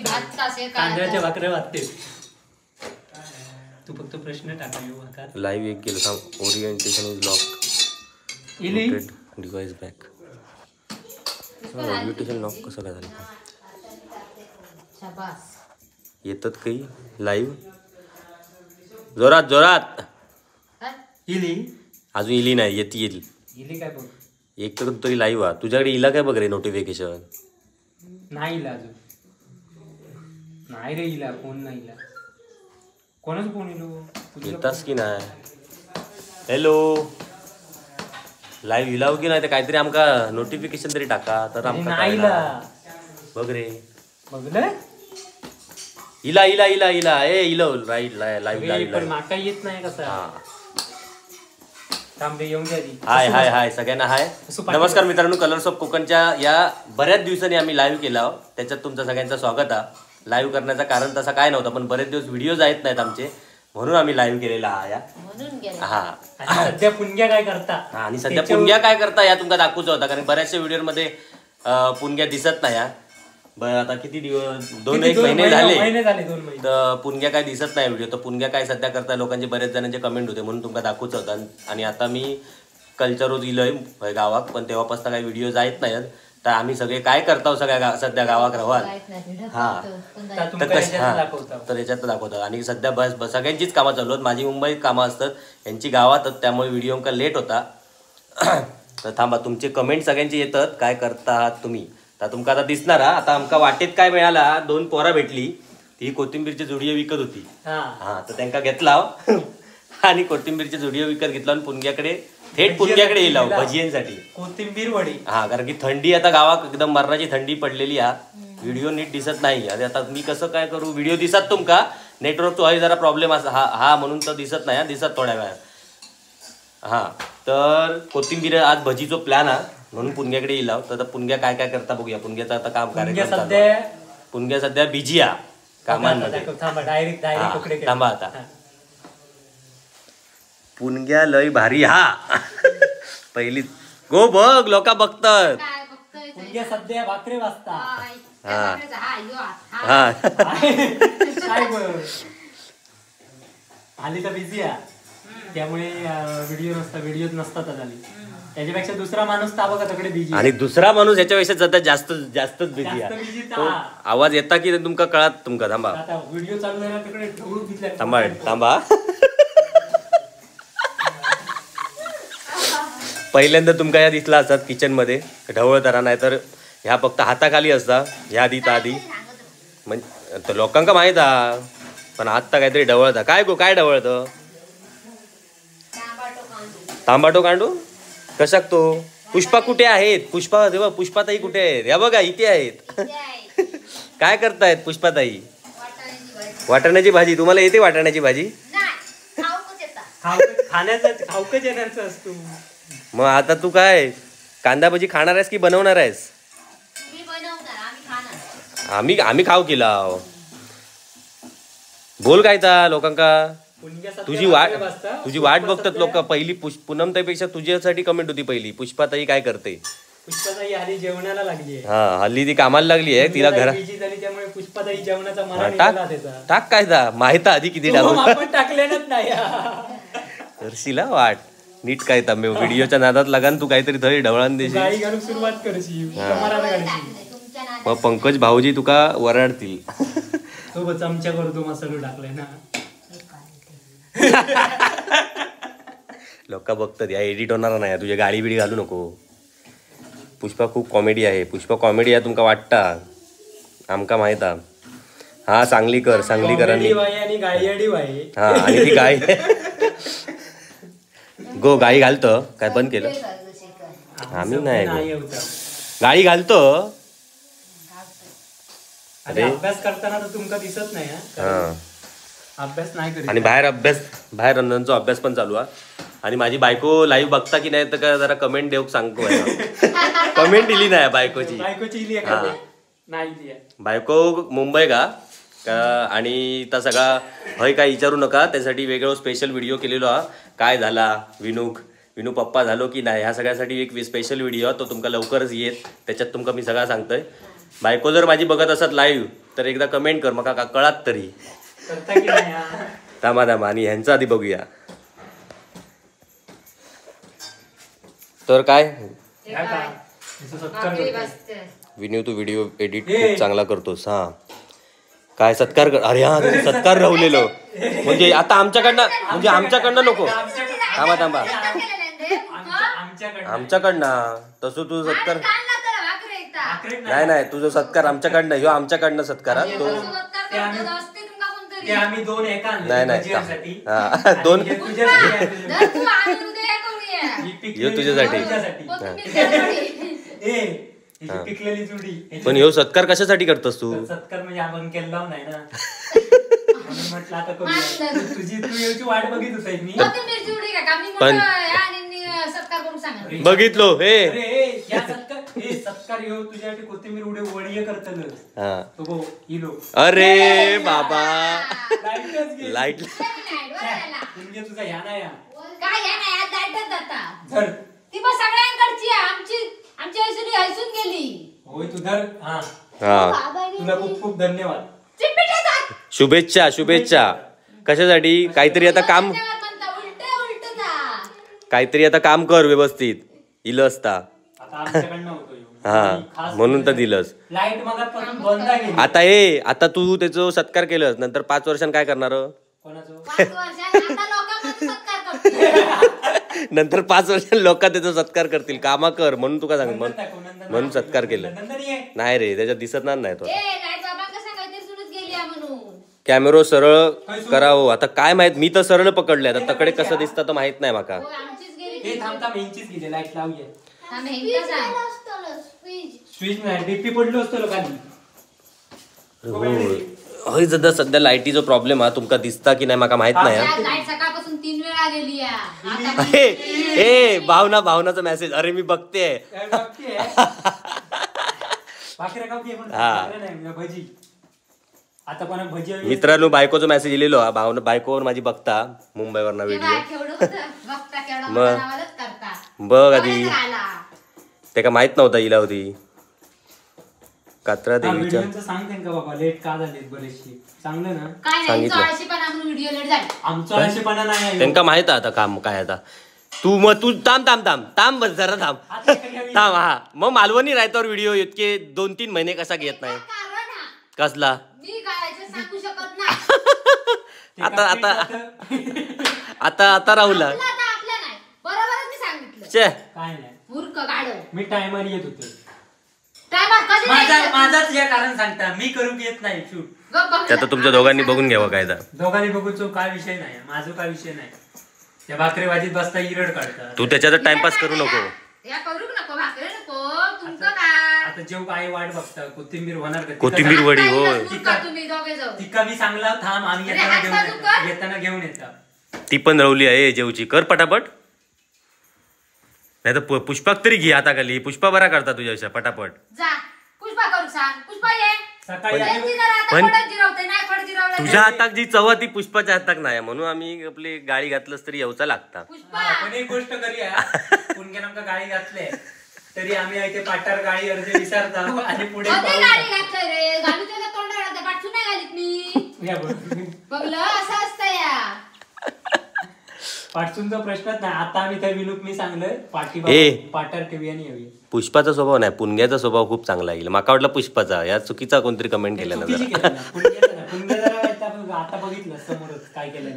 तांदळाच्या भाकऱ्या वाटते. तू फक्त प्रश्न टाका. लाईव्ह एक गेलो थांब. Orientation is lock. Device back. Orientation lock कसं काय झालं? येतात काही लाईव्ह जोरात जोरात. इली अजून इली नाही येते येईल. इली काय बघ. एक तर तरी लाईव्ह तुझ्याकडे इला काय बघ रे नोटिफिकेशन. नाही इला अजून. नाही रे इला फोन नाही इला. कोणाच फोन येलो येतास की नाही. हॅलो लाईव्ह इलाव की नाही तर काहीतरी आमका नोटिफिकेशन तरी टाका तर आमका बघ रे. बघलं इला इला इला इला ए इला राईट लाईव्ह माका येत नाही कसा. हाय हाय हाय सगळ्यांना हाय. नमस्कार मित्रांनो. कलर्स ऑफ कोकणच्या या बऱ्याच दिवसांनी आम्ही लाईव्ह केला. त्याच्यात तुमचं सगळ्यांचं स्वागत आहे. लाईव्ह करण्याचं कारण तसं काय नव्हतं पण बरेच दिवस व्हिडिओज आहेत नाहीत आमचे म्हणून आम्ही लाईव्ह केलेला हा. सध्या पुणग्या काय करता आणि सध्या पुणग्या काय करता या तुमका दाखवूच होता कारण बऱ्याचशा व्हिडिओमध्ये पुणग्या दिसत नाही. आता किती दिवस 2-1 महिने झाले तर पुणग्या काय दिसत नाही व्हिडिओ. तर पुणग्या काय सध्या करता लोकांचे बरेच जणांचे कमेंट होते म्हणून तुमका दाखवूच होता. आणि आता मी कल्चर रोज इलोय गावात पण तेव्हापासून काही व्हिडिओ जायत नाहीत. तर आम्ही सगळे काय करतो सध्या गावात राहाल हा तर याच्यात दाखवतात. आणि सध्या बस सगळ्यांचीच कामं चालू आहेत. माझी मुंबईत कामं असतात यांची गावातच त्यामुळे व्हिडिओ का लेट होता. तर थांबा तुमचे कमेंट सगळ्यांचे येतात काय करता आहात तुम्ही. तर तुमका आता दिसणार आता आमका वाटेत काय मिळाला 2 पोरा भेटली. ती कोथिंबीरची जुडिओ विकत होती हा तर त्यांना घेतला आणि कोथिंबीरची जुडिओ विकत घेतला आणि पुणग्याकडे थेट पुणग्याकडे येईल भजियांसाठी कोथिंबीर वडी. हा कारण की थंडी आता गावात एकदम मरणाची थंडी पडलेली हा. व्हिडिओ नीट दिसत नाही. अरे आता मी कसं काय करू. व्हिडिओ दिसत तुमका नेटवर्कचा आहे जरा प्रॉब्लेम असा हा म्हणून तर दिसत नाही दिसत थोड्या वेळात. हा तर कोथिंबीर आज भजीचो प्लॅन हा म्हणून पुणग्याकडे येईल. तर पुणग्या काय काय करता बघूया. पुणग्याचा आता काम कार्यक्रम पुणग्या सध्या बिझी हा कामांमध्ये. थांबा आता पुणग्या लय भारी हा पहिली गो बघ लोक बघतात. सध्या भाकरी वाजता हा हा आली तर बिझी आहे त्यामुळे व्हिडिओ नसतात आली. त्याच्यापेक्षा दुसरा माणूस ताबा बिझी आणि दुसरा माणूस याच्यापेक्षा सध्या जास्तच बिझी आहे. आवाज येता की तुमका कळत तुमका. थांबा व्हिडिओ चालू झाला थांबा थांबा. पहिल्यांदा तुमका या दिसला असतात किचन मध्ये ढवळताना नाही तर ह्या फक्त हाताखाली असता ह्या आधी म्हणजे लोकांका माहित हा पण आता काहीतरी ढवळता. काय ढवळतं. तांबाटो कांडू कशाक तो. पुष्पा कुठे आहेत. पुष्पा देवा पुष्पाताई कुठे आहेत. या बघा इथे आहेत. काय करतायत पुष्पाताई. वाटाण्याची भाजी. तुम्हाला येते वाटाण्याची भाजी. खावकच येण्याचं असतो. मग आता तू काय कांदा भजी खाणार आहेस की बनवणार आहेस. आम्ही खाऊ केला. बोल काय ता लोकांका. तुझी वाट बघतात लोक. पहिली पूनमताईपेक्षा तुझ्यासाठी कमेंट होती पहिली. पुष्पाताई काय करते. पुष्पाताई हल्ली जेवणाला लागली. हा हल्ली ती कामाला लागली आहे. तिला घरात त्यामुळे पुष्पाताई जेवणाचा टाक काय ता माहित आधी किती टाकलेच नाही करशीला वाट नीट काय ता व्हिडिओच्या नादात लगान तू काहीतरी धरी ढवळण देशील. सुरुवात करशील. मग पंकज भाऊजी तुका वरडतील. तो चमचा करतो मसाला टाकलाय ना. लोक बघतात या एडिट होणार नाही. तुझ्या गाडी बिडी घालू नको. पुष्पा खूप कॉमेडी आहे. पुष्पा कॉमेडी आहे तुमका वाटता आमका माहित हा. हा सांगलीकरांनी हा आणि ती गाय गाई घालतं काय बंद केलं. आम्ही नाही गाडी घालतो. अभ्यास करताना तर तुमका दिसत नाही अभ्यास नाही. आणि बाहेर रंजनचा अभ्यास पण चालू आहे. आणि माझी बायको लाईव्ह बघता की नाही तर का जरा कमेंट देऊ सांगतो. कमेंट दिली नाही बायकोची. बायको मुंबई का आणि त्या सगळा हय काय विचारू नका. त्यासाठी वेगळं स्पेशल व्हिडिओ केलेलो हा. काय झाला विनू पप्पा झालो की नाही ह्या सगळ्यासाठी एक स्पेशल व्हिडिओ तो तुमका लवकरच येत. त्याच्यात तुमका मी सगळं सांगतोय. बायको जर माझी बघत असत लाईव्ह तर एकदा कमेंट कर मका का कळात तरी. करता की नाही हा? थांबा आणि ह्यांचा आधी बघूया. तर काय या का? असं सत्कार करतोय. विनू तू व्हिडिओ एडिट खूप चांगला करतोस. हा काय सत्कार कर. अरे हा तुझं सत्कार राहुलेलो म्हणजे आता आमच्याकडनं नको. थांबा आमच्याकडनं तसं तुझं सत्कार नाही तुझं सत्कार आमच्याकडनं ह्यो आमच्याकडनं सत्कार हा तो ते आम्ही दोन एका नाही हा दोन ह्यो तुझ्यासाठी पिकलेली जुडी. पण ह्यो सत्कार कशासाठी करतोस तू. सत्कार म्हणजे आपण केला नाही ना म्हणून म्हटलं आता करूया. तू याची वाट बघित होता मी पण बघितलो हे सत्कार येऊ तुझ्यासाठी कोथिंबीर उडे वडीय करतल. अरे बाबा लाईट म्हणजे तुझा ह्या नाही होय तू धर. हा तुला खूप खूप धन्यवाद. शुभेच्छा कशासाठी. काहीतरी आता काम कर व्यवस्थित इलं असता. हा म्हणून तर दिलंस. लाईट मगापासून बंद आहे. आता तू त्याचं सत्कार केलंस नंतर 5 वर्षांनी काय करणार. नंतर 5 वर्षांनी लोक त्याचा सत्कार करतील. कामा कर म्हणून तुका सांग म्हणून सत्कार केलं नाही रे. त्याच्यात दिसत नाही तो. कॅमेरो सरळ करावं. आता काय माहित मी तर सरळ पकडले. आता तकडे कसं दिसतं तर माहित नाही माका. सध्या लाईटीचा प्रॉब्लेम हा तुमका दिसता की नाही माका माहित नाही. ए भावनाचा मेसेज. अरे मी बघते. मित्रांनो बायकोचा मेसेज लिहिलो हा. भावना बायकोवर माझी बघता मुंबईवर व्हिडिओ मग बघ आधी ते का माहित नव्हता हिला होती. कात्रा देवीच्या त्यांना माहित आता काम काय. आता तू थांब बस जरा थांब हा. मग मालवणी राहतावर व्हिडिओ इतके 2-3 महिने कसा घेत नाही कसला. आता राहुला मी टायमर येत होते. माझाच या कारण सांगता मी करू येत नाही शूट. आता तुमच्या दोघांनी बघून घ्यावं काय. दोघांनी बघून काय विषय नाही. माझं काय विषय नाही. त्या भाकरी भाजीत बसता इरड काढता. तू त्याच्यात टाइमपास करू नको. आता जेव आई वाट बघता कोथिंबीर होणार. कोथिंबीर वडी हो तिका मी सांगला थांब आम्ही येताना घेऊन येता. ती पण रवली आहे जेवची. कर पटापट नाही तर पुष्पाक तरी घे आता खाली. पुष्पा बरा करता तुझ्यापेक्षा पटापट. पण तुझ्या हातात जी चव ती पुष्पाच्या हातात नाही म्हणून आम्ही आपली गाडी घातलंच तरी येऊचा लागता. पण एक गोष्ट करूया. पुणग्यान आमका गाडी घातले तरी आम्ही इथे पाटार गाडी अर्धे विसरता आणि पुढे पाठसूनचा प्रश्नच नाही. आता आम्ही त्या विनूक मी सांगलंय पाटार ठेवी आणि हवी. पुष्पाचा स्वभाव नाही पुणग्याचा स्वभाव खूप चांगला येईल. माका वाटलं पुष्पाचा. या चुकीचा कोणतरी कमेंट केलं ना. आता बघितलं समोरच काय केलं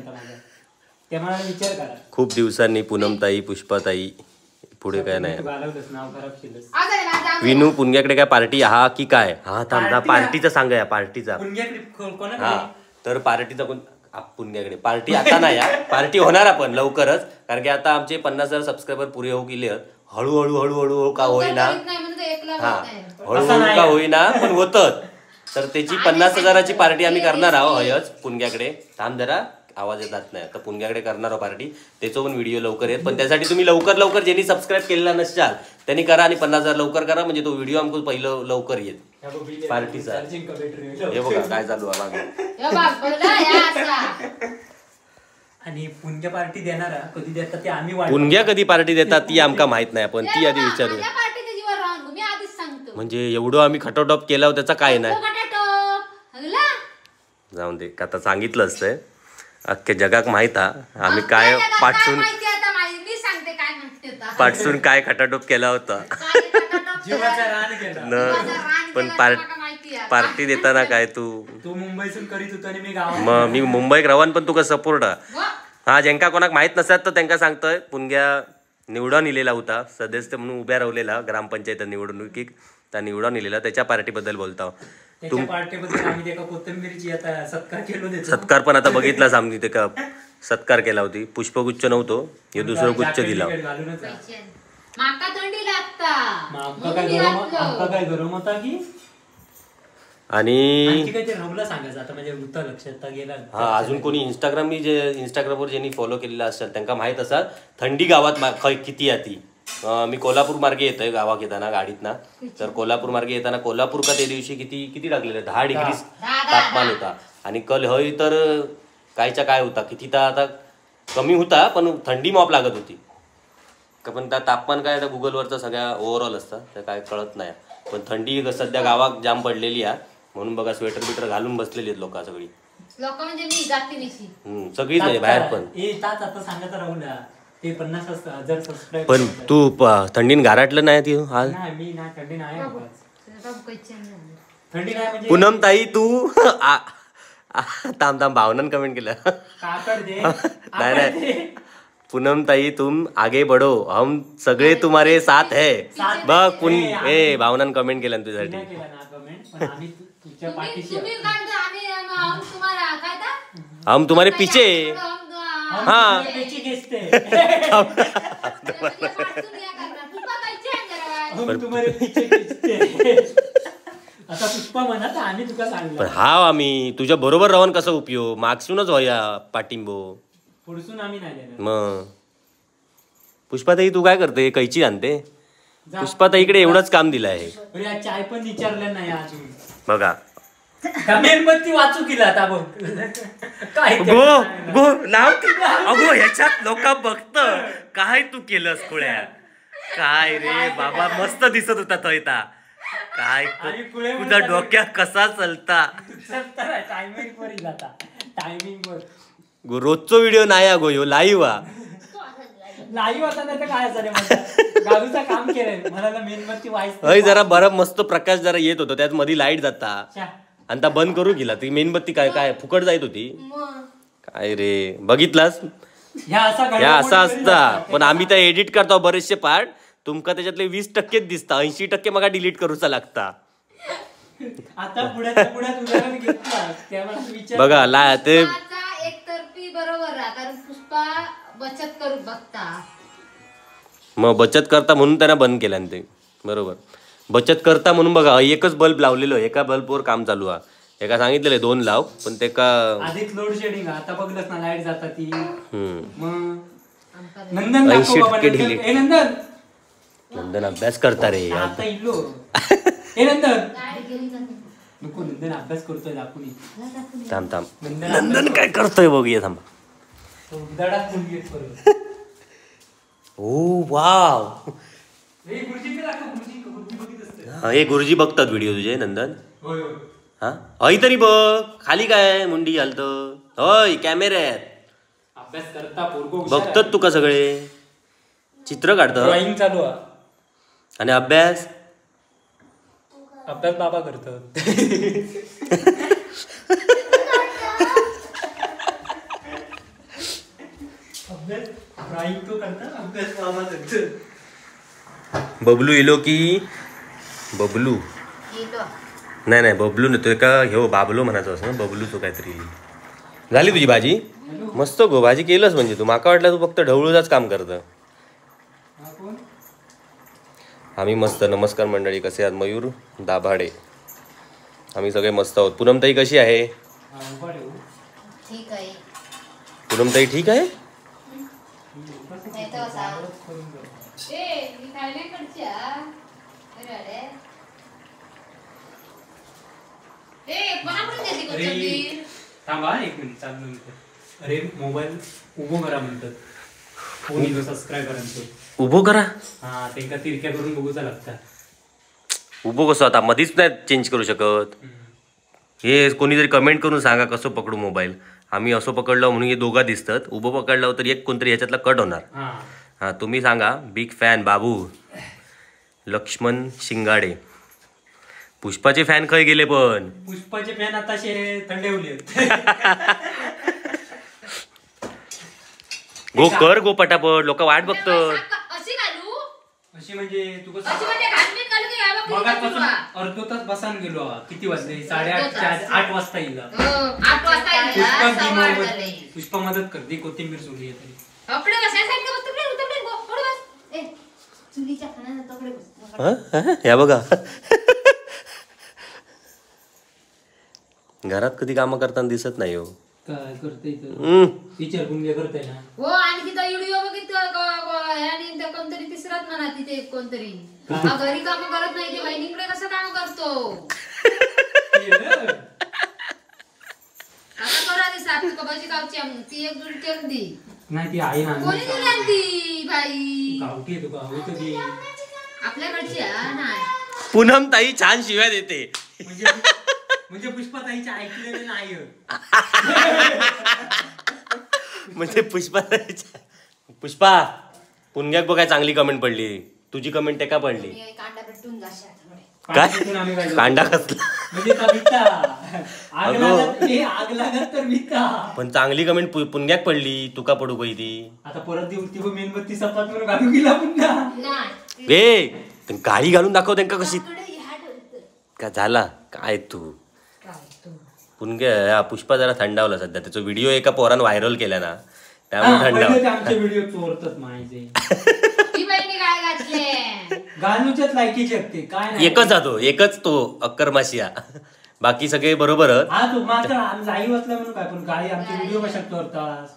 ते मला विचार करा. खूप दिवसांनी पूनमताई पुष्पाताई पुढे काय नाही. विनू पुणग्याकडे काय पार्टी हा की काय. हा थांब पार्टीचा सांगा. पार्टीचा हा तर पार्टीचा कोण पुणग्याकडे पार्टी आता नाही. पार्टी होणार आपण लवकरच. कारण की आता आमचे 50,000 सबस्क्रायबर पुरे होऊ गेले. हळूहळू का होईना. हा हळूहळू का होईना पण होत. तर त्याची 50,000ची पार्टी आम्ही करणार आहोत. हयच पुणग्याकडे. थांब जरा आवाज येतात नाही. तर पुणग्याकडे करणार आहोत पार्टी. त्याचं पण व्हिडिओ लवकर येत. पण त्यासाठी तुम्ही लवकर ज्यांनी सबस्क्राईब केलेला नसाल त्यांनी करा आणि 50,000 लवकर करा. म्हणजे तो व्हिडिओ आमको पहिलं लवकर येत पार्टीचा. हे बघा काय चालू आहे. आणि पुणग्या पार्टी देणार कधी देतात ते आम्ही. पुणग्या कधी पार्टी देतात ती आमका माहित नाही. पण ती आधी विचारूया. म्हणजे एवढं आम्ही खटोटॉप केला त्याचा काय नाही. जाऊन दे आता सांगितलं असतंय अख्ख्या जगाक माहित हा आम्ही काय पाठसून पाठसून काय खटाटोप केला होता पण पार्टी देताना काय तू मुंबईतून करीत होता आणि मी गावात मग मी मुंबईत रावन पण तुका सपोर्ट हा ज्यांका कोणाक माहित नसतात तर त्यांना सांगतोय पुणग्या निवडून इलेला होता सदस्य म्हणून उभ्या राहिलेला ग्रामपंचायत निवडणुकीत त्या निवडून इलेला त्याच्या पार्टीबद्दल बोलता सत्कार पण आता बघितलास आम्ही ते का सत्कार केला होती पुष्पगुच्छ नव्हतो हे दुसरं गुच्छ दिला आणि हा अजून कोणी इंस्टाग्रामवर ज्यांनी फॉलो केलेला असेल त्यांना माहित असेल थंडी गावात किती आहे ती मी कोल्हापूर मार्गे येतोय गावात येताना गाडीतना तर कोल्हापूर मार्गे येताना कोल्हापूर का त्या दिवशी किती टाकलेलं 10 डिग्री तापमान होता आणि कल हय तर कायच्या काय होता किती तर आता कमी होता पण थंडी माप लागत होती पण त्या तापमान काय आता गुगलवरचं सगळ्या ओव्हरऑल असतं त्या काय कळत नाही पण थंडी सध्या गावात जाम पडलेली आहे म्हणून बघा स्वेटर बिटर घालून बसलेली आहेत लोक सगळी सगळीच म्हणजे बाहेर पण पण तू थंडीन गारटलं नाही ती हाल पूनम ताई तू थांब भावनान कमेंट केलं नाही पूनम ताई तुम आगे बढ़ो हम सगळे तुम्हारे साथ है बघ भावनान कमेंट केलं तुझ्यासाठी हम तुम्हारे पीछे हाँ पण हा आम्ही तुझ्या बरोबर राहून कसं उपयोग मागसूनच व्हाया पाठिंबो मग पुष्पाताई तू काय करते कैची आणते पुष्पाताईकडे एवढंच काम दिलं आहे चाय पण विचारलं नाही अजून बघा मेणबत्ती वाचू केला काय अगो ह्याच्यात लोक बघत काय तू केलंस खुळ्या काय रे बाबा मस्त दिसत होता तो इथं काय तुझा डोक्यात कसा चलता रोजचो व्हिडिओ नाही गो ह्यो लाईव्ह होता नाही तर काय गाडूचं काम केलंय मला मेणबत्ती हय जरा बरं मस्त प्रकाश जरा येत होतो त्यात मध्ये लाईट जाता आणि ता बंद करू गेला ती मेणबत्ती काय फुकट जायत होती काय रे बघितलास ह्या असं असता पण आम्ही त्या एडिट करतो बरेचसे पार्ट तुमका त्याच्यातले 20% दिसता 80% मग डिलीट करूचा लागता बघा ला ते मग बचत करता म्हणून त्यांना बंद केला ते बरोबर बचत करता म्हणून बघा एकच बल्ब लावलेलो एका बल्बवर काम चालू आहे एका सांगितलेलं 2 लाव पण ते का आधीच लोड शेडिंग आता बघलस ना लाईट जाता ती नंदन अभ्यास करता रे आता इल्लो नंदन अभ्यास करतोय थांब नंदन काय करतोय बघूया थांब ओ वाव हे गुरुजी बघतात व्हिडिओ तुझे नंदन हा हय तरी बघ खाली काय मुंडी घालत हय कॅमेऱ्यात अभ्यास करता बघतात तुका सगळे चित्र काढत ड्रॉइंग चालू आणि अभ्यास बाबा करतात ड्रॉइंग तो करता अभ्यास बाबा करतात बबलू इलो की बबलू नाही बबलू नव्हतो का ह्यो बाबलो म्हणायचं असं ना बबलू तो काहीतरी झाली तुझी भाजी मस्त गो भाजी केलंच म्हणजे तू माका वाटलं तू फक्त ढवळूचाच काम करतं आम्ही मस्त नमस्कार मंडळी कसे आहात मयूर दाभाडे आम्ही सगळे मस्त आहोत पूनमताई कशी आहे पूनमताई ठीक आहे थांबा एक मिनिट चालू अरे मोबाईल उभो करा म्हणतात फोन सबस्क्रायबरांचं उभो करा हा त्यांना तिरक्या करून बघूचा लागता उभो कसं आता मधीच नाही चेंज करू शकत हे कोणीतरी कमेंट करून सांगा कसं पकडू मोबाईल. आम्ही असं पकडलं म्हणून हे दोघा दिसतात, उभं पकडलं तर एक कोणतरी ह्याच्यातला कट होणार. हां तुम्ही सांगा. बिग फॅन बाबू लक्ष्मण शिंगाडे. पुष्पाचे फॅन खय गेले पण? पुष्पाचे फॅन आता थंडेवले. गो कर गो पटापट, लोक वाट बघतात. अशी म्हणजे तू कसं मगापासून अर्धा तास बसान गेलो. किती वाजले? 8:30 वाजता येईल. पुष्पा मदत करते, कोथिंबीर सोडली येते. या बघा घरात कधी काम करताना दिसत नाही हो. काय करते टीचर पुण्य करते ना. हो आणि तिथं व्हिडिओ बघितलं कोणतरी तिसराच म्हणा तिथे कोणतरी घरी काम करत नाही ते बहिणीकडे कसं काम करतो आता करा ती साप कबाची गावची ती एक जुडी ठेवून दी. नाही ती आई ना कोणी दिली ती बाई गावठी आहे. तू गावठी ती आपल्याकडची नाही. पूनम ताई छान शिव्या देते. म्हणजे पुष्पा ताईच्या ऐकलेले नाही. म्हणजे पुष्पा पुण्याक बघाय चांगली कमेंट पडली. तुझी कमेंट का पडली? कांदा भेटून जाशात काय कांदा कसला म्हणजे आग लागत तर विका. पण चांगली कमेंट पुण्याक पडली. तुका पडू पाहिजे आता परत ती मेणबत्ती सपात म्हणून घालून गेला पुन्हा. ए गाडी घालून दाखव त्यांना कशी का झाला काय तू पुनग्या. पुष्पा जरा थंडावला सध्या. त्याचा व्हिडिओ एका पोरानं व्हायरल केला ना त्यामुळे थंडावला. आमचे व्हिडिओ चोरतात माहिती. घालूच्याच लायकीचे असते काय एकच जातो एकच तो अक्करमाशिया. बाकी सगळे बरोबरच. हा तू मात्र लाईव्ह असला म्हणून काय पण गाडी आमचे व्हिडिओ कशा चोरतात.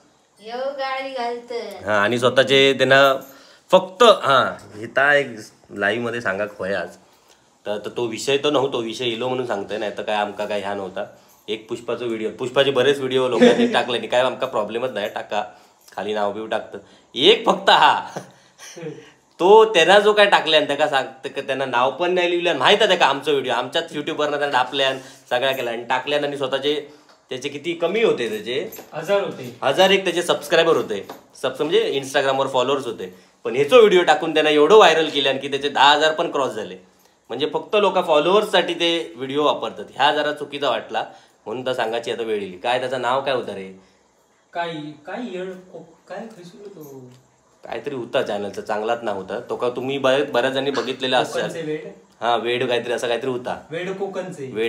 गाडी घालत हा आणि स्वतःचे त्यांना फक्त हा एक लाईव्ह मध्ये सांगा खोयाच तर तो विषय तो नव्हतो. विषय इलो म्हणून सांगतोय नाही तर काय आमका काय ह्या नव्हता. एक पुष्पाचा व्हिडिओ पुष्पाचे बरेच व्हिडिओ लोकांनी टाकले नाही काय आमका प्रॉब्लेमच नाही. टाका खाली नाव बिव टाकतं. एक फक्त तो त्यांना जो काय टाकल्यान त्याका सांगतं त्यांना नाव पण नाही लिहिलं. माहित आहे त्याका आमचा व्हिडिओ आमच्याच युट्यूबवरनं त्यांना डापल्यान सगळ्या केल्या आणि टाकल्यान आणि स्वतःचे त्याचे किती कमी होते त्याचे 1000 एक त्याचे सबस्क्रायबर होते. म्हणजे इंस्टाग्रामवर फॉलोअर्स होते. पण ह्याचा व्हिडिओ टाकून त्यांना एवढं व्हायरल केल्यान की त्याचे 10,000 पण क्रॉस झाले. म्हणजे फक्त लोक फॉलोअर्ससाठी ते व्हिडिओ वापरतात. ह्या जरा चुकीचा वाटला म्हणून तर सांगायची आता वेळ येईल. काय त्याचं नाव काय होतं रे? काहीतरी होता चॅनलचा चांगलाच नाव होता तो. का तुम्ही बऱ्याच जणी बघितलेला असाल. हा वेड काहीतरी असं काहीतरी होता. वेड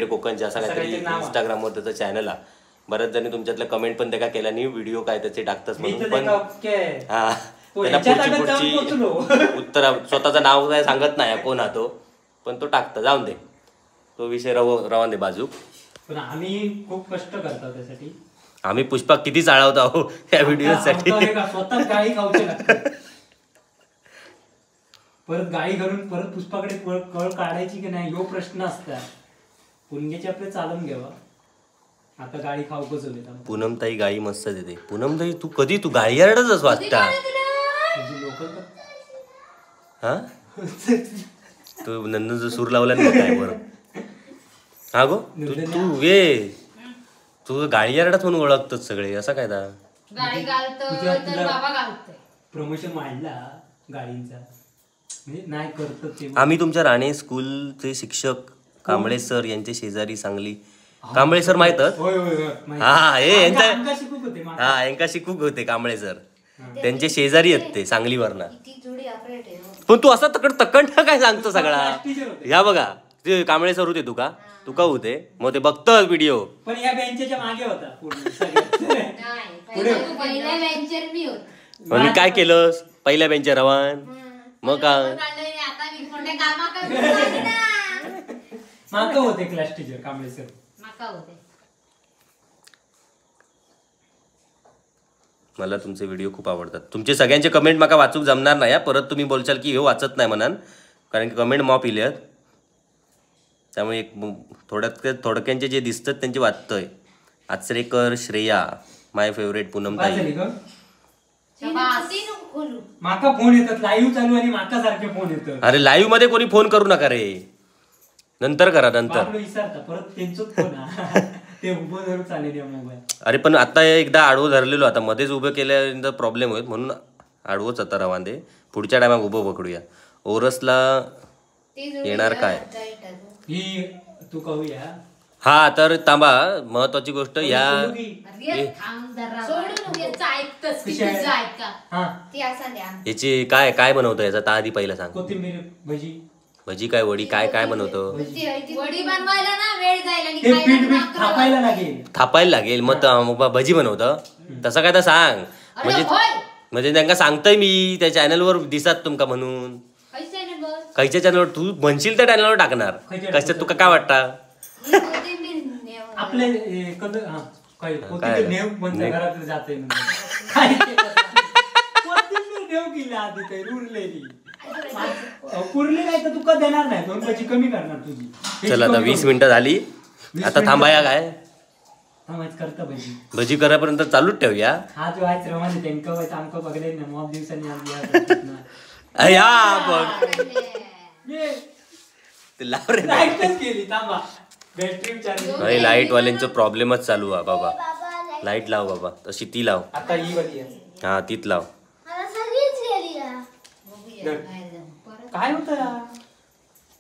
कोकणचे असं काहीतरी इंस्टाग्रामवर त्याचा चॅनल आहे. बऱ्याच जणी तुमच्यातल्या कमेंट पण त्या केल्या नाही व्हिडिओ काय त्याचे टाकतात म्हणून. पण हा त्यांना पुढची उत्तर स्वतःचं नाव काय सांगत नाही कोण हा तो पण तो टाकता. जाऊन दे तो विषय रवान दे बाजू. पण आम्ही खूप कष्ट करतो त्यासाठी. आम्ही पुष्पा किती चाळवतो आहो या व्हिडिओ साठी. स्वतः गाडी खाऊचे लागतात. परत गाडी घालून परत पुष्पाकडे कळ काढायची की नाही ह्यो प्रश्न असता. पुणग्याची आपले चालून घ्यावा. आता गाडी खाऊ कसं. पूनम ताई गाडी मस्त देते. पूनम ताई तू कधी तू गाडी यार्डच वाटता हा तू नंदनचा सूर लावला नाही काय बरं. हा गो तू तू गाडी यार्डात म्हणून ओळखतात सगळे असं काय गाडी घालतो बाबा घालतोय. प्रमोशन वाढला गाडींचा म्हणजे नाही करत. आम्ही तुमच्या राणे स्कूलचे शिक्षक कांबळे सर यांचे शेजारी सांगली. कांबळे सर माहितच. हा यांका शिकूक होते कांबळे सर. त्यांचे शेजारी आहेत ते सांगलीवरना. पण तू असा तकंड काय सांगतो सगळा. ह्या बघा ते कांबळे सर होते तुका होते मग ते बघतोच व्हिडिओ. पण या बेंचच्या मागे होता. मी काय केलं पहिल्या बेंचवर रवान मग काय माका होते क्लास टीचर कांबळे सर. मला तुमचे व्हिडिओ खूप आवडतात. तुमचे सगळ्यांचे कमेंट माका वाचूक जमणार नाही. परत तुम्ही बोलशाल की हे वाचत नाही म्हणान कारण की कमेंट मॉप इल्यात. त्यामुळे एक थोडक्यांचे जे दिसतात त्यांचे वाचतोय. आचरेकर श्रेया माय फेवरेट पूनम ताई. माका फोन येतात लाईव्ह चालू आणि माका सारखे फोन येतात. अरे लाईव्ह मध्ये कोणी फोन करू नका रे. नंतर करा नंतर. बाबलो विसरता परत त्यांचंच फोन हा. ते उभं धरून चाललेली मोबाईल. अरे पण आता एकदा आडवं धरलेलो, आता मध्येच उभं केल्यानंतर प्रॉब्लेम होईल म्हणून आडवंच आता रवांदे. पुढच्या टायमात उभं पकडूया. ओरसला येणार काय ही तू कहूया. हा तर तांबा, महत्वाची गोष्ट या याची काय काय बनवतो याचा ता आधी पहिला सांग. कोथिंबीर भजी. भजी काय वडी काय काय बनवतो. वडी बनवायला ना वेळ जाईल आणि ते पीठ बीठ खायला थापायला लागेल. थापायला लागेल मग भजी बनवतं तसं काय तर सांग. म्हणजे त्यांना सांगतोय मी त्या चॅनलवर दिसत तुमका म्हणून. खायच्या चॅनलवर तू म्हणशील त्या चॅनलवर टाकणार कशा तुका काय वाटतं. आपले कोथिंबीर नेव म्हणतो घरात जाते नेव गेली आधी ते उरलेली पुरली नाही तर तुका देणार नाही. 2 भजी कमी करणार तुझी. चला आता 20 मिनिटं झाली. आता थांबाया काय करता भजी. भजी करापर्यंत चालूच ठेवूया. हा जो आहे श्रमाने त्यांका व्हायचं आमका बघले ना मग दिवसांनी लाव रे केली थांबा. बॅटरी लाईट वाल्यांचं प्रॉब्लेमच चालू आहे बाबा. लाईट लाव बाबा तशी ती लाव. आता ही वाली आहे. हा तीच लाव. काय होत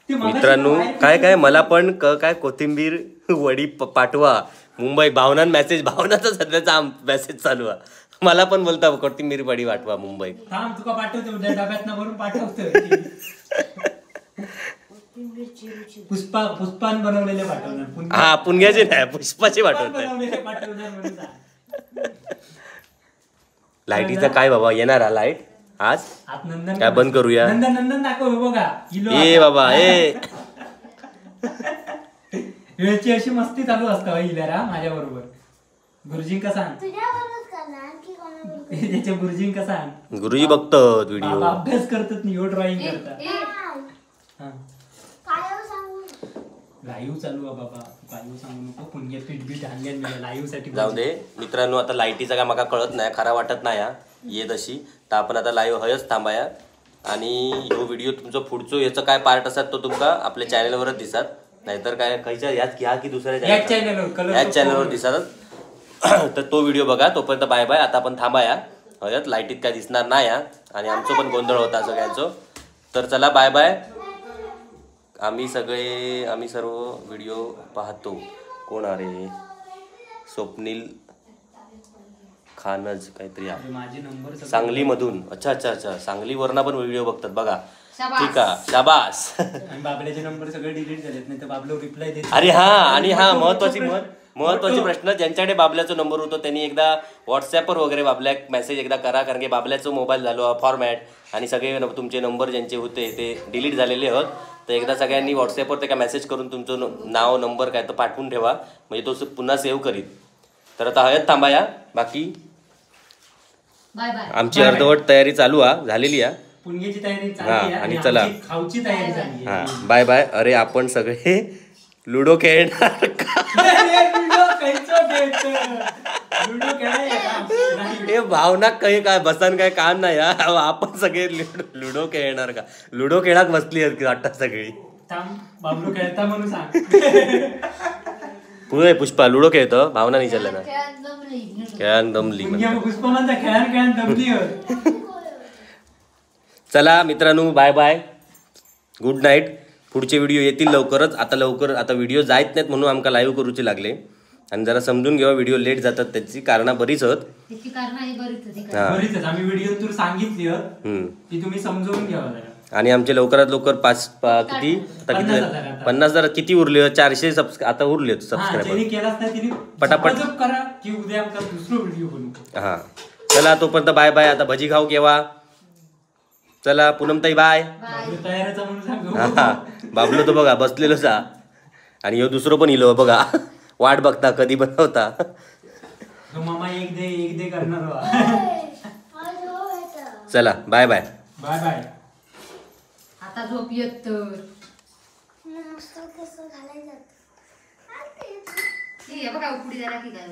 मित्रांनो काय काय मला पण काय कोथिंबीर वडी पाठवा मुंबई. भावना मेसेज, भावनाचा सध्याचा मेसेज चालू आहे. मला पण बोलता कोथिंबीर वडी पाठवा मुंबई. थांब तुका पाठवतो डब्यातनं भरून पाठवतो. पुष्पान बनवलेले पाठवणार. हा पुण्याचे नाही पुष्पाचे पाठवत. लाईटीचा काय बाबा येणार लाईट आज काय बंद करूया. नंदन दाखव बघा. ए बाबा ए वेळची अशी मस्ती चालू असतं इलेरा माझ्या बरोबर. गुरुजींका सांग त्याच्या गुरुजींका सांग. गुरुजी बघतात व्हिडिओ अभ्यास करतात नाही ड्रॉइंग करतात. लाईव्ह चालू आहे बाबा. लाईव्ह सांगू नको. पुण्य पीठ बीठ आणल्या लाईव्ह साठी जाऊ दे. मित्रांनो आता लाईटीचा काय मला कळत नाही खरा वाटत नाही येत अशी तर आपण आता लाईव्ह हयच थांबाया. आणि ह्यो व्हिडिओ तुमचं पुढचं याचं काय पार्ट असतात तो तुमका आपल्या चॅनलवरच दिसत. नाहीतर काय खायच्या याच घ्या की दुसऱ्या चॅनलवर दिसतात. तर तो व्हिडिओ बघा. तोपर्यंत बाय बाय. आता आपण थांबाया हयत. लाईटीत काय दिसणार नाही आणि आमचं पण गोंधळ होता सगळ्यांचं. तर चला बाय बाय. आम्ही सर्व व्हिडिओ पाहतो. कोण अरे स्वप्नील खानज काहीतरी आहे सांगलीमधून. अच्छा अच्छा अच्छा सांगलीवरना पण व्हिडिओ बघतात बघा. ठीक आहे शाबास. बाबल्याचे नंबर सगळे डिलीट झालेत नाही तर बाबलो रिप्लाय देत. अरे हा आणि हा महत्वाची प्रश्न ज्यांच्याकडे बाबल्याचा नंबर होतो त्यांनी एकदा व्हॉट्सअपवर वगैरे बाबल्या मेसेज एकदा करा. कारण की बाबल्याचं मोबाईल झालो फॉर्मॅट आणि सगळे तुमचे नंबर ज्यांचे होते ते डिलीट झालेले आहेत. तर एकदा सगळ्यांनी व्हॉट्सअपवर ते काय मेसेज करून तुमचं नाव नंबर काय तर पाठवून ठेवा म्हणजे तो पुन्हा सेव्ह करीत. तर आता हयत थांबाया. बाकी आमची अर्धवट तयारी चालू झालेली आहे. पुण्याची तयारी चालली आणि चला खाऊची तयारी झाली. हा बाय बाय. अरे आपण सगळे लुडो खेळणार हे भावना काही काय बसान काय काम नाही. आपण सगळे लुडो खेळणार का. लुडो खेळाक बसली आहेत वाटतात सगळी. बाबलो खेळता म्हणून सांग. पुढे पुष्पा लुडो खेळतो. भावना नाही चालला ना खेळान दमली. पुष्पा म्हणता खेळान दमली. चला मित्रांनो बाय बाय. Good night. पुढचे व्हिडिओ येतील लवकरच. आता व्हिडिओ जायत नाहीत म्हणून आमका लाईव्ह करूचे लागले. आणि जरा समजून घ्यावा व्हिडिओ लेट जातात त्याची कारण बरीच होत. आम्ही व्हिडिओ तुला सांगितली की तुम्ही समजून घ्यावा. आणि आमचे लवकरात लवकर किती आता किती 50,000 किती उरले 400 आता उरले सबस्क्रायबर पटापट करा की उद्या आमचा दुसरा व्हिडिओ बनवू. हा चला तोपर्यंत बाय बाय. आता भजी खाऊ केव्हा. चला पूनमताई बाय. हा बाबलो तो बघा बसलेलो सा. आणि ह्यो दुसरं पण इलो बघा वाट बघता कधी बनवता. मामा एक दे करणार. चला बाय बाय. Bye bye. आता झोप येत तर बघा उकडी जरा की काय